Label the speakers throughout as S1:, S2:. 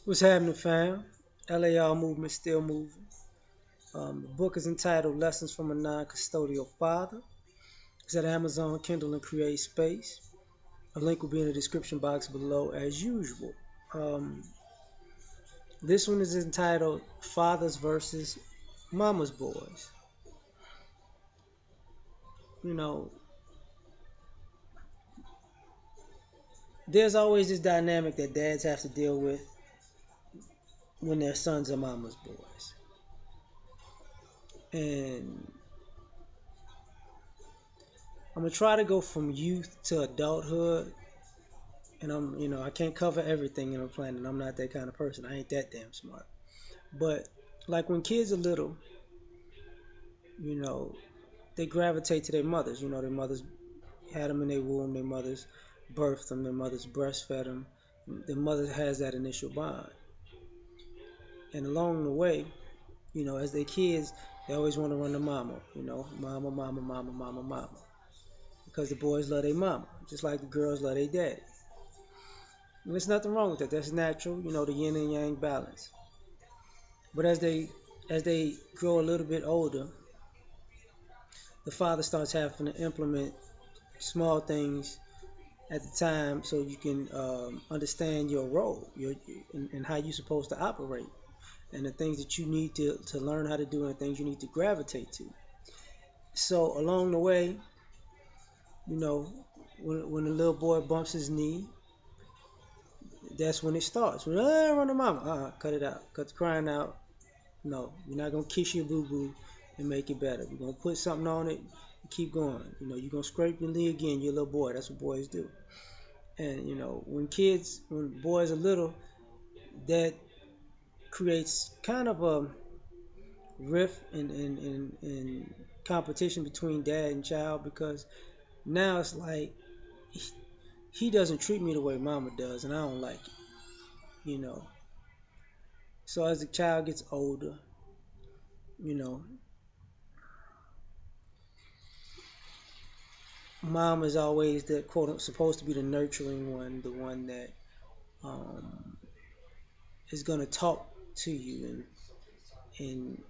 S1: What's happening, fam? L.A.R movement still moving. The book is entitled Lessons from a Non-Custodial Father. It's at Amazon, Kindle, and Create Space. A link will be in the description box below as usual. Um, this one is entitled Fathers versus Mama's Boys. You know, there's always this dynamic that dads have to deal with when their sons are mama's boys. And I'm going to try to go from youth to adulthood, and I can't cover everything in a plan, and I'm not that kind of person. I ain't that damn smart. But like when kids are little, you know, they gravitate to their mothers. Their mothers had them in their womb, their mothers birthed them, their mothers breastfed them. The mother has that initial bond, and along the way, as they kids, they always want to run to mama. Mama, mama, mama, mama, mama, because the boys love their mama, just like the girls love their daddy. And there's nothing wrong with that. That's natural. The yin and yang balance. But as they grow a little bit older, the father starts having to implement small things at the time so you can understand your role and how you're supposed to operate and the things that you need to learn how to do and the things you need to gravitate to. So along the way, you know, when the little boy bumps his knee, that's when it starts. When run to mama, cut it out, cut the crying out. No, we're not gonna kiss your boo boo and make it better. We're gonna put something on it and keep going. You're gonna scrape your knee again. You're a little boy. That's what boys do. And when boys are little, that creates kind of a rift in competition between dad and child, because now it's like he doesn't treat me the way mama does, and I don't like it. So as the child gets older, you know, mom is always the quote supposed to be the nurturing one, the one that um, is gonna talk to you and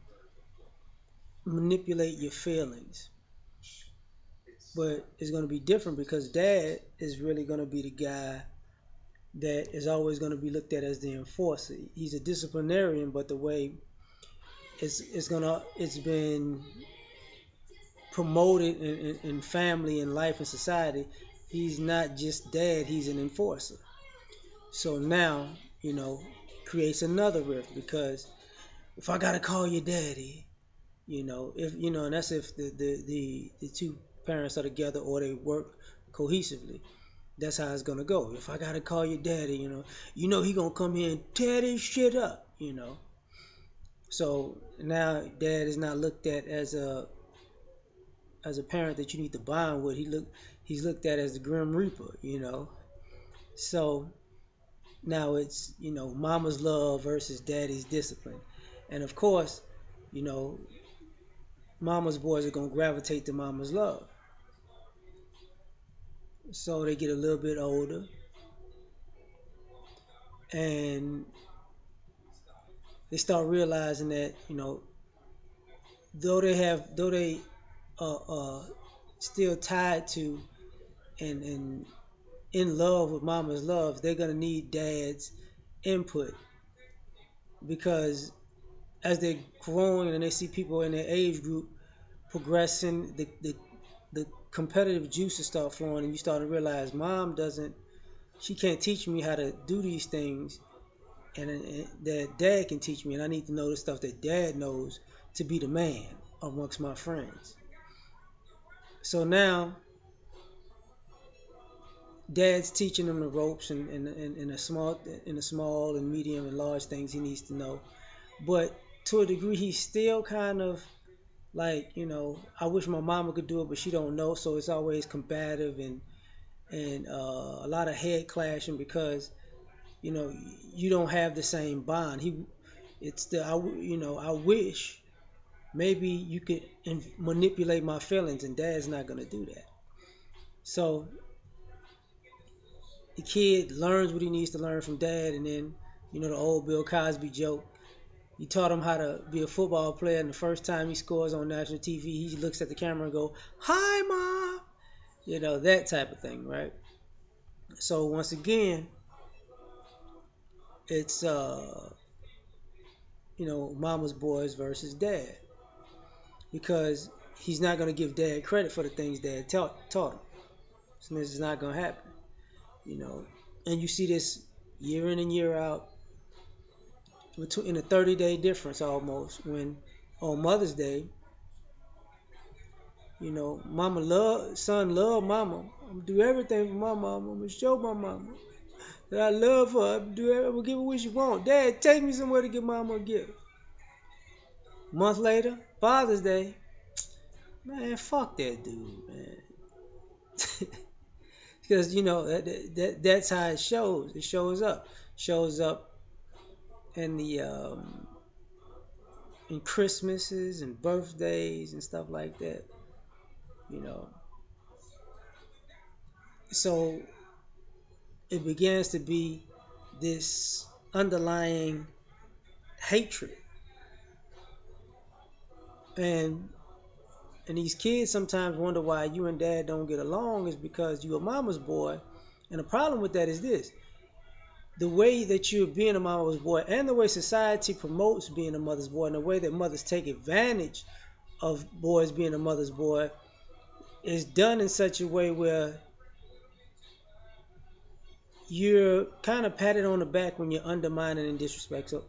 S1: manipulate your feelings. But it's gonna be different because dad is really gonna be the guy that is always gonna be looked at as the enforcer. He's a disciplinarian, but the way it's been promoted in family and life and society, he's not just dad, he's an enforcer. So now, you know, creates another rift, because if I gotta call your daddy, if and that's if the two parents are together or they work cohesively. That's how it's gonna go. If I gotta call your daddy, he gonna come here and tear this shit up. So now dad is not looked at as a parent that you need to bond with. He's looked at as the Grim Reaper. So now it's mama's love versus daddy's discipline, and of course, you know mama's boys are gonna gravitate to mama's love. So they get a little bit older, and they start realizing that though they still tied to and in love with mama's love, they're gonna need dad's input, because as they're growing and they see people in their age group progressing, the competitive juices start flowing, and you start to realize mom doesn't, she can't teach me how to do these things, and that dad can teach me, and I need to know the stuff that dad knows to be the man amongst my friends. So now dad's teaching him the ropes and in the small and medium and large things he needs to know. But to a degree, he's still kind of like, I wish my mama could do it, but she don't know. So it's always combative and a lot of head clashing, because you don't have the same bond. I wish maybe you could manipulate my feelings, and dad's not gonna do that. So the kid learns what he needs to learn from dad, and then You know the old Bill Cosby joke. You taught him how to be a football player, and the first time he scores on national TV, he looks at the camera and go, "Hi, mom." You know that type of thing, right? So once again, it's mama's boys versus dad because he's not going to give dad credit for the things dad taught him. So this is not going to happen, you know. And you see this year in and year out in a 30-day difference almost when on Mother's Day, mama love, son love mama. I'm gonna do everything for my mama. I'm gonna show my mama that I love her. I'm gonna give her what she want. Dad, take me somewhere to give mama a gift. A month later, Father's Day, man, fuck that dude, man. Because that's how it shows. It shows up in the in Christmases and birthdays and stuff like that. You know, so it begins to be this underlying hatred, and these kids sometimes wonder why you and dad don't get along is because you're a mama's boy, and the problem with that is this: the way that you're being a mama's boy and the way society promotes being a mother's boy and the way that mothers take advantage of boys being a mother's boy is done in such a way where you're kind of patted on the back when you're undermining and disrespect. So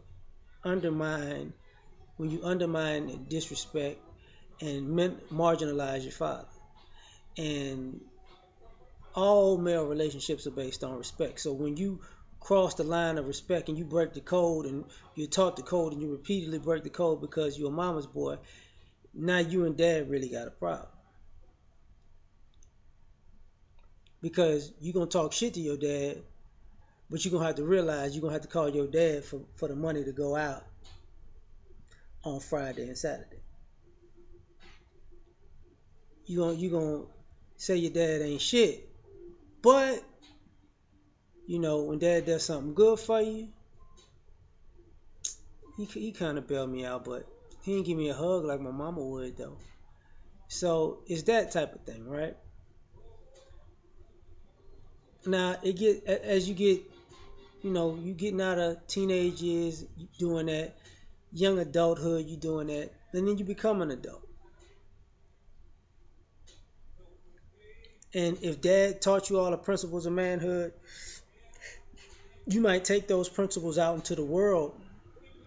S1: undermine when you undermine and disrespect and marginalize your father. And all male relationships are based on respect. So when you cross the line of respect and you break the code and you're taught the code and you repeatedly break the code because you're a mama's boy, now you and dad really got a problem. Because you're going to talk shit to your dad, but you're going to have to realize you're going to have to call your dad for the money to go out on Friday and Saturday. You gonna say your dad ain't shit, but when dad does something good for you, he kind of bailed me out, but he didn't give me a hug like my mama would though. So it's that type of thing, right? Now as you get you getting out of teenage years, you doing that, young adulthood, you doing that, and then you become an adult. And if dad taught you all the principles of manhood, you might take those principles out into the world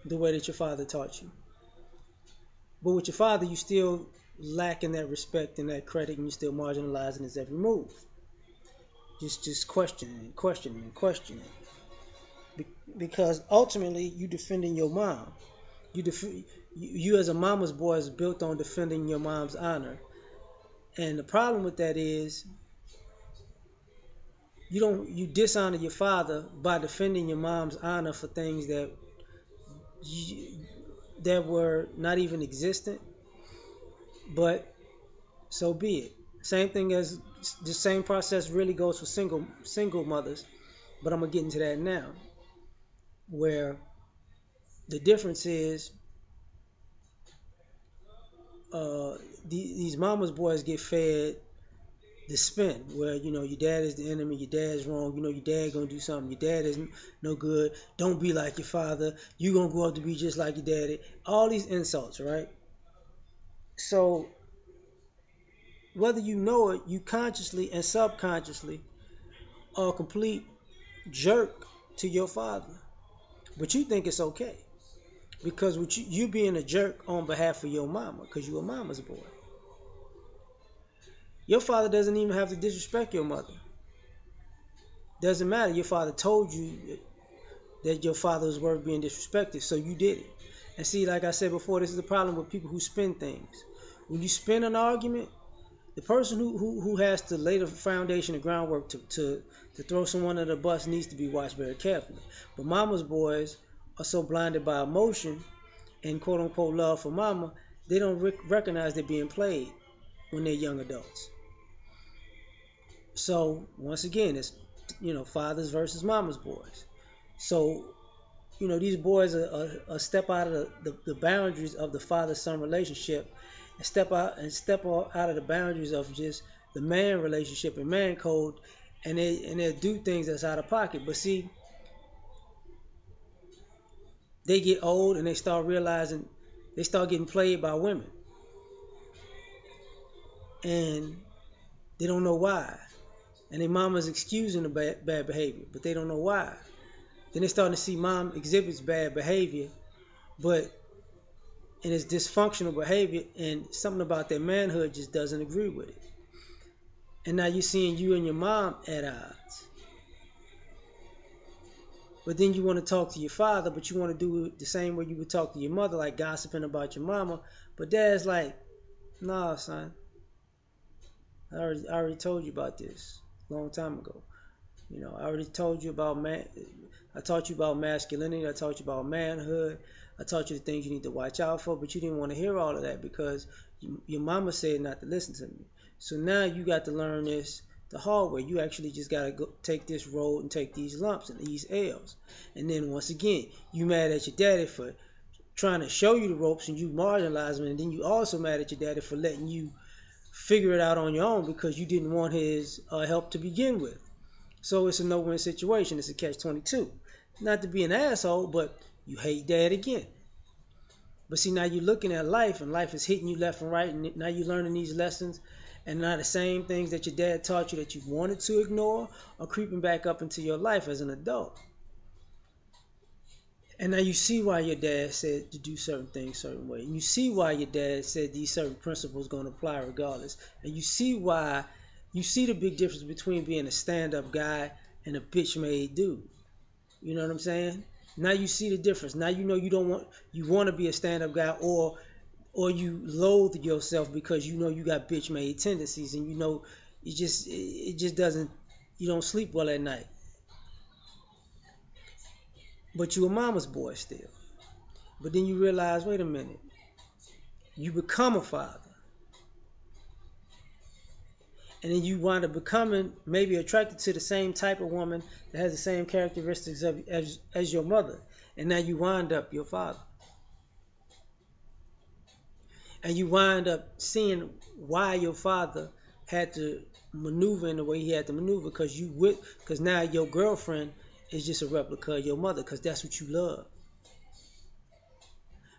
S1: the way that your father taught you. But with your father, you still lacking that respect and that credit, and you still marginalizing his every move. Just questioning and questioning and questioning. Because ultimately, you defending your mom. You as a mama's boy is built on defending your mom's honor. And the problem with that is you dishonor your father by defending your mom's honor for things that were not even existent. But so be it. Same thing as the same process really goes for single mothers, but I'm gonna get into that now. Where the difference is, uh, these mama's boys get fed the spin, where your dad is the enemy, your dad's wrong, your dad gonna do something, your dad is no good, don't be like your father, you gonna grow up to be just like your daddy. All these insults, right? So whether you know it, you consciously and subconsciously are a complete jerk to your father, but you think it's okay because with you being a jerk on behalf of your mama, because you're a mama's boy. Your father doesn't even have to disrespect your mother. Doesn't matter. Your father told you that your father was worth being disrespected, so you did it. And see, like I said before, this is the problem with people who spin things. When you spin an argument, the person who has to lay the foundation and groundwork to throw someone under the bus needs to be watched very carefully. But mama's boys are so blinded by emotion and quote unquote love for mama, they don't recognize they're being played when they're young adults. So once again, it's fathers versus mama's boys. So these boys are step out of the boundaries of the father-son relationship, and step out of the boundaries of just the man relationship and man code, and they do things that's out of pocket. But see, they get old and they start realizing they start getting played by women, and they don't know why. And their mama's excusing the bad behavior, but they don't know why. Then they're starting to see mom exhibits bad behavior, but and it's dysfunctional behavior, and something about their manhood just doesn't agree with it. And now you're seeing you and your mom at odds. But then you want to talk to your father, but you want to do it the same way you would talk to your mother, like gossiping about your mama. But dad's like, nah, son, I already told you about this a long time ago. I already told you about man. I taught you about masculinity. I taught you about manhood. I taught you the things you need to watch out for, but you didn't want to hear all of that because your mama said not to listen to me. So now you got to learn this the hard way. You actually just got to go take this road and take these lumps and these L's. And then once again, you mad at your daddy for trying to show you the ropes and you marginalize him, and then you also mad at your daddy for letting you figure it out on your own because you didn't want his help to begin with. So it's a no-win situation. It's a catch-22. Not to be an asshole, but you hate dad again. But see, now you're looking at life, and life is hitting you left and right, and now you're learning these lessons, and now the same things that your dad taught you that you wanted to ignore are creeping back up into your life as an adult. And now you see why your dad said to do certain things certain way. And you see why your dad said these certain principles going to apply regardless. And you see the big difference between being a stand-up guy and a bitch-made dude. You know what I'm saying? Now you see the difference. Now you know you want to be a stand-up guy, or you loathe yourself because you know you got bitch-made tendencies, and you know it just doesn't, you don't sleep well at night. But you a mama's boy still. But then you realize, wait a minute, you become a father. And then you wind up becoming maybe attracted to the same type of woman that has the same characteristics as your mother. And now you wind up your father. And you wind up seeing why your father had to maneuver in the way he had to maneuver, because now your girlfriend is just a replica of your mother, because that's what you love.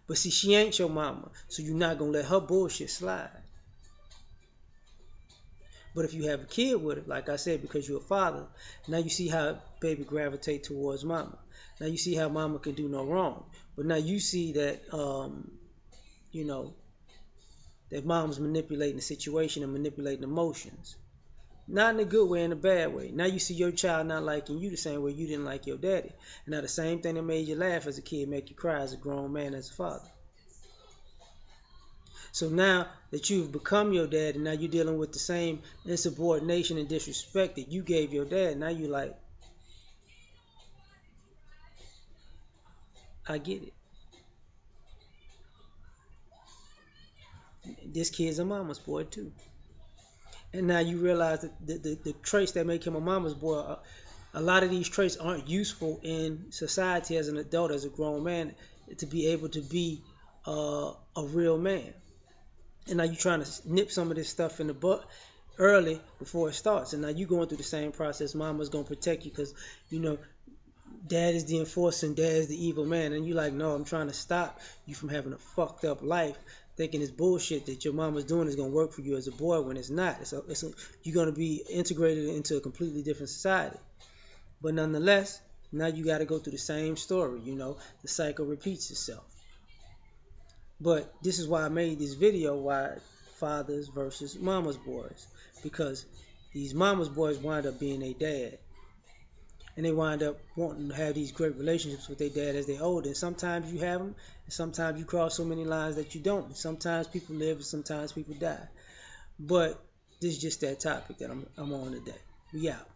S1: But see, she ain't your mama, so you're not going to let her bullshit slide. But if you have a kid with her, like I said, because you're a father, now you see how baby gravitate towards mama. Now you see how mama can do no wrong. But now you see that, that mom's manipulating the situation and manipulating emotions. Not in a good way, in a bad way. Now you see your child not liking you the same way you didn't like your daddy. And now the same thing that made you laugh as a kid make you cry as a grown man, as a father. So now that you've become your dad and now you're dealing with the same insubordination and disrespect that you gave your dad, now you like, I get it. This kid's a mama's boy too. And now you realize that the traits that make him a mama's boy, a lot of these traits aren't useful in society as an adult, as a grown man, to be able to be a real man. And now you're trying to nip some of this stuff in the butt early before it starts. And now you're going through the same process. Mama's going to protect you because, dad is the enforcer and dad is the evil man. And you're like, no, I'm trying to stop you from having a fucked up life, thinking this bullshit that your mama's doing is going to work for you as a boy when it's not. You're going to be integrated into a completely different society. But nonetheless, now you got to go through the same story. The cycle repeats itself. But this is why I made this video, why fathers versus mama's boys. Because these mama's boys wind up being their dad. And they wind up wanting to have these great relationships with their dad as they older. And sometimes you have them, and sometimes you cross so many lines that you don't. And sometimes people live, and sometimes people die. But this is just that topic that I'm on today. We out.